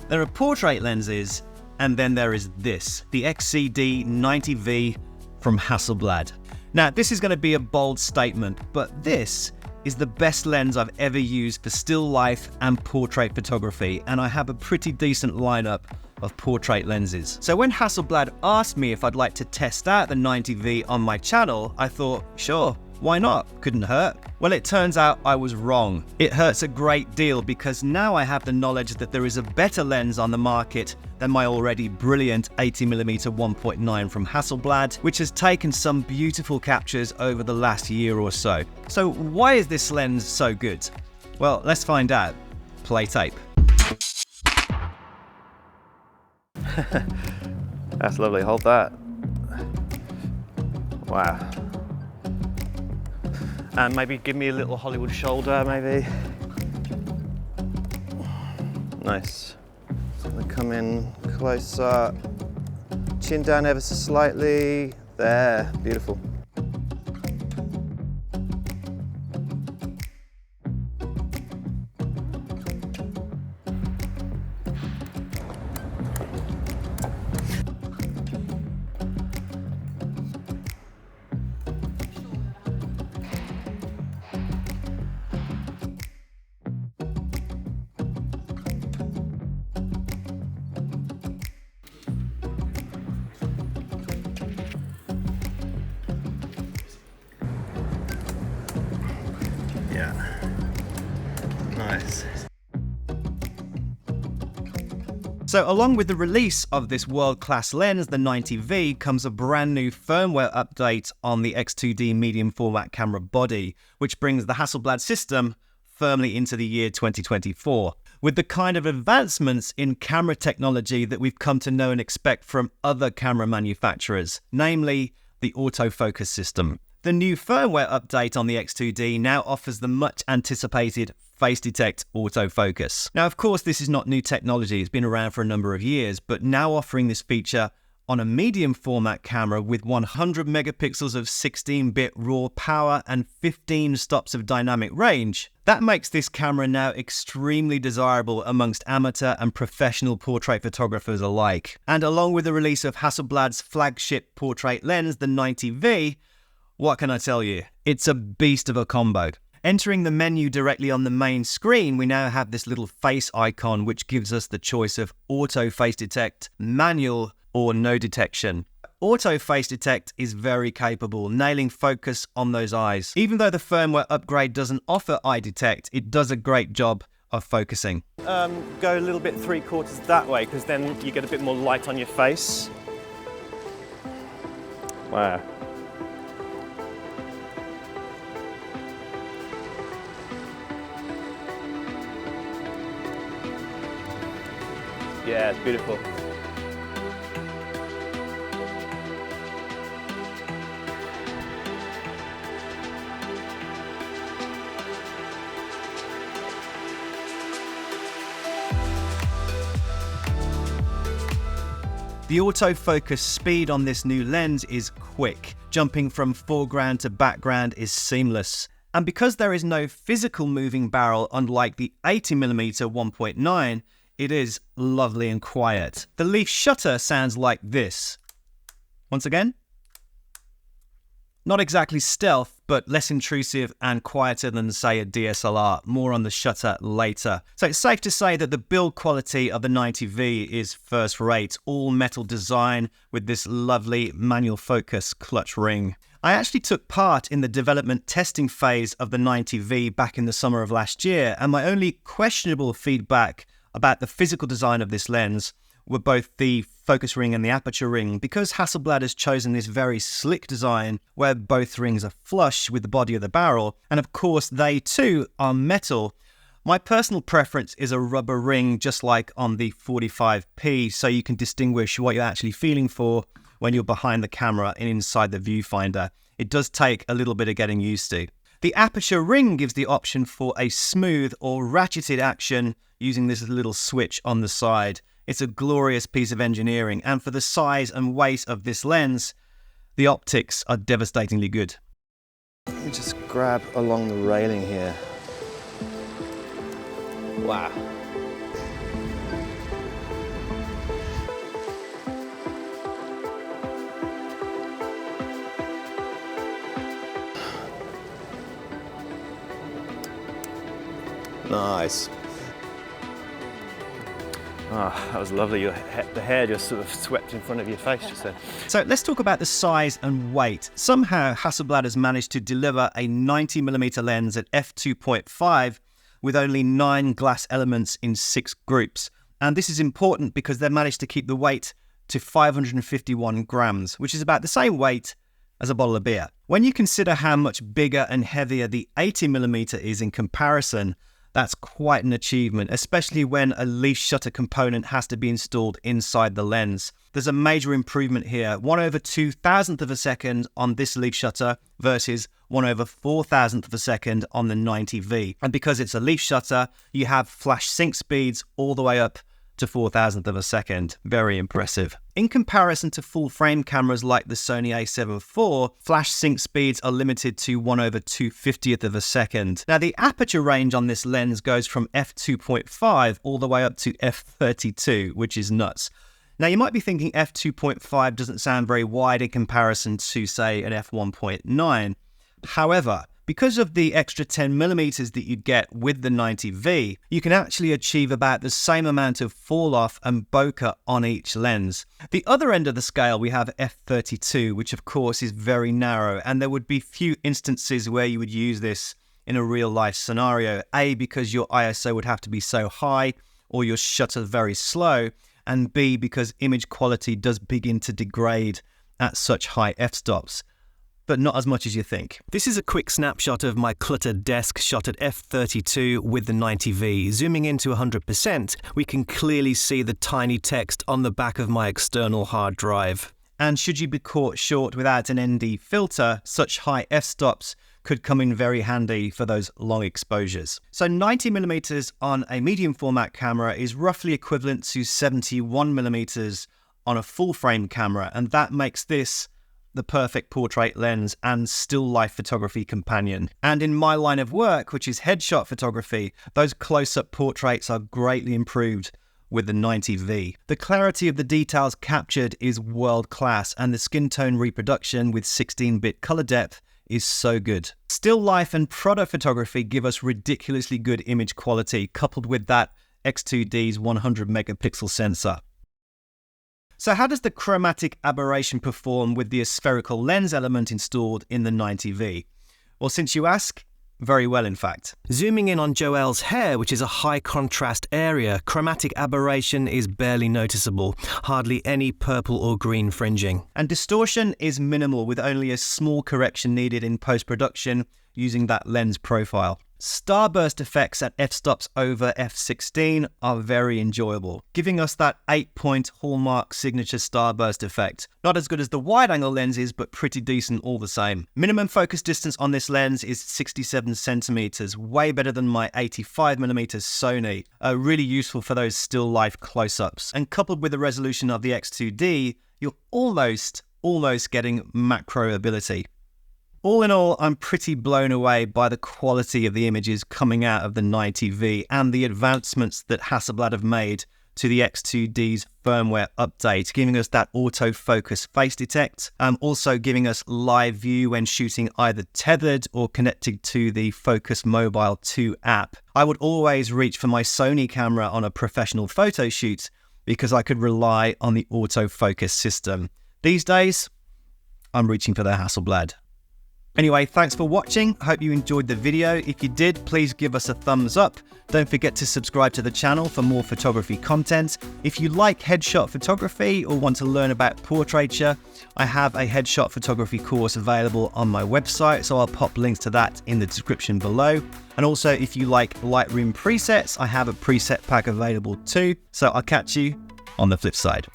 There are portrait lenses, and then there is this, the XCD 90V from Hasselblad. Now, this is going to be a bold statement, but this is the best lens I've ever used for still life and portrait photography, and I have a pretty decent lineup of portrait lenses. So when Hasselblad asked me if I'd like to test out the 90V on my channel, I thought, sure, why not? Couldn't hurt. Well, it turns out I was wrong. It hurts a great deal because now I have the knowledge that there is a better lens on the market than my already brilliant 80mm 1.9 from Hasselblad, which has taken some beautiful captures over the last year or so. So why is this lens so good? Well, let's find out. Play tape. That's lovely, hold that. Wow. And maybe give me a little Hollywood shoulder, maybe. Nice. So I'm gonna come in closer, chin down ever so slightly. There, beautiful. Yeah, nice. So along with the release of this world-class lens, the 90V, comes a brand new firmware update on the X2D medium format camera body, which brings the Hasselblad system firmly into the year 2024. With the kind of advancements in camera technology that we've come to know and expect from other camera manufacturers, namely the autofocus system. The new firmware update on the X2D now offers the much anticipated Face Detect autofocus. Now, of course, this is not new technology. It's been around for a number of years, but now offering this feature on a medium format camera with 100 megapixels of 16-bit raw power and 15 stops of dynamic range, that makes this camera now extremely desirable amongst amateur and professional portrait photographers alike. And along with the release of Hasselblad's flagship portrait lens, the 90V, what can I tell you? It's a beast of a combo. Entering the menu directly on the main screen, we now have this little face icon which gives us the choice of auto face detect, manual, or no detection. Auto face detect is very capable, nailing focus on those eyes. Even though the firmware upgrade doesn't offer eye detect, it does a great job of focusing. Go a little bit 3/4 that way, because then you get a bit more light on your face. Wow. Yeah, it's beautiful. The autofocus speed on this new lens is quick. Jumping from foreground to background is seamless. And because there is no physical moving barrel unlike the 80mm 1.9, it is lovely and quiet. The leaf shutter sounds like this. Once again. Not exactly stealth, but less intrusive and quieter than, say, a DSLR. More on the shutter later. So it's safe to say that the build quality of the 90V is first rate. All metal design with this lovely manual focus clutch ring. I actually took part in the development testing phase of the 90V back in the summer of last year, and my only questionable feedback about the physical design of this lens were both the focus ring and the aperture ring. Because Hasselblad has chosen this very slick design where both rings are flush with the body of the barrel, and of course they too are metal, my personal preference is a rubber ring just like on the 45p, so you can distinguish what you're actually feeling for when you're behind the camera and inside the viewfinder. It does take a little bit of getting used to. The aperture ring gives the option for a smooth or ratcheted action using this little switch on the side. It's a glorious piece of engineering, and for the size and weight of this lens, the optics are devastatingly good. Let me just grab along the railing here. Wow. Nice. Ah, that was lovely. The hair just sort of swept in front of your face just then. So let's talk about the size and weight. Somehow Hasselblad has managed to deliver a 90mm lens at f2.5 with only 9 glass elements in 6 groups. And this is important because they've managed to keep the weight to 551 grams, which is about the same weight as a bottle of beer. When you consider how much bigger and heavier the 80mm is in comparison, that's quite an achievement, especially when a leaf shutter component has to be installed inside the lens. There's a major improvement here, 1/2000th of a second on this leaf shutter versus 1/4000th of a second on the 90V. And because it's a leaf shutter, you have flash sync speeds all the way up to 4000th of a second. Very impressive. In comparison to full frame cameras like the Sony a7 IV, flash sync speeds are limited to 1/250th of a second. Now the aperture range on this lens goes from f2.5 all the way up to f32, which is nuts. Now you might be thinking f2.5 doesn't sound very wide in comparison to, say, an f1.9. However, because of the extra 10mm that you get with the 90V, you can actually achieve about the same amount of fall-off and bokeh on each lens. The other end of the scale, we have f32, which of course is very narrow, and there would be few instances where you would use this in a real-life scenario. A, because your ISO would have to be so high, or your shutter very slow, and B, because image quality does begin to degrade at such high f-stops. But not as much as you think. This is a quick snapshot of my cluttered desk shot at f32 with the 90V. Zooming into 100%, we can clearly see the tiny text on the back of my external hard drive. And should you be caught short without an ND filter, such high f-stops could come in very handy for those long exposures. So 90mm on a medium format camera is roughly equivalent to 71mm on a full frame camera, and that makes this the perfect portrait lens and still life photography companion. And in my line of work, which is headshot photography, those close-up portraits are greatly improved with the 90V. The clarity of the details captured is world-class, and the skin tone reproduction with 16-bit color depth is so good. Still life and product photography give us ridiculously good image quality, coupled with that X2D's 100 megapixel sensor. So how does the chromatic aberration perform with the spherical lens element installed in the 90V? Well, since you ask, very well in fact. Zooming in on Joelle's hair, which is a high contrast area, chromatic aberration is barely noticeable, hardly any purple or green fringing. And distortion is minimal, with only a small correction needed in post-production using that lens profile. Starburst effects at f-stops over f16 are very enjoyable, giving us that 8-point hallmark signature starburst effect. Not as good as the wide-angle lenses, but pretty decent all the same. Minimum focus distance on this lens is 67 centimeters, way better than my 85mm Sony. Really useful for those still life close-ups. And coupled with the resolution of the X2D, you're almost getting macro ability. All in all, I'm pretty blown away by the quality of the images coming out of the 90V and the advancements that Hasselblad have made to the X2D's firmware update, giving us that autofocus face detect, also giving us live view when shooting either tethered or connected to the Focus Mobile 2 app. I would always reach for my Sony camera on a professional photo shoot because I could rely on the autofocus system. These days, I'm reaching for the Hasselblad. Anyway, thanks for watching. Hope you enjoyed the video. If you did, please give us a thumbs up. Don't forget to subscribe to the channel for more photography content. If you like headshot photography or want to learn about portraiture, I have a headshot photography course available on my website, so I'll pop links to that in the description below. And also, if you like Lightroom presets, I have a preset pack available too. So I'll catch you on the flip side.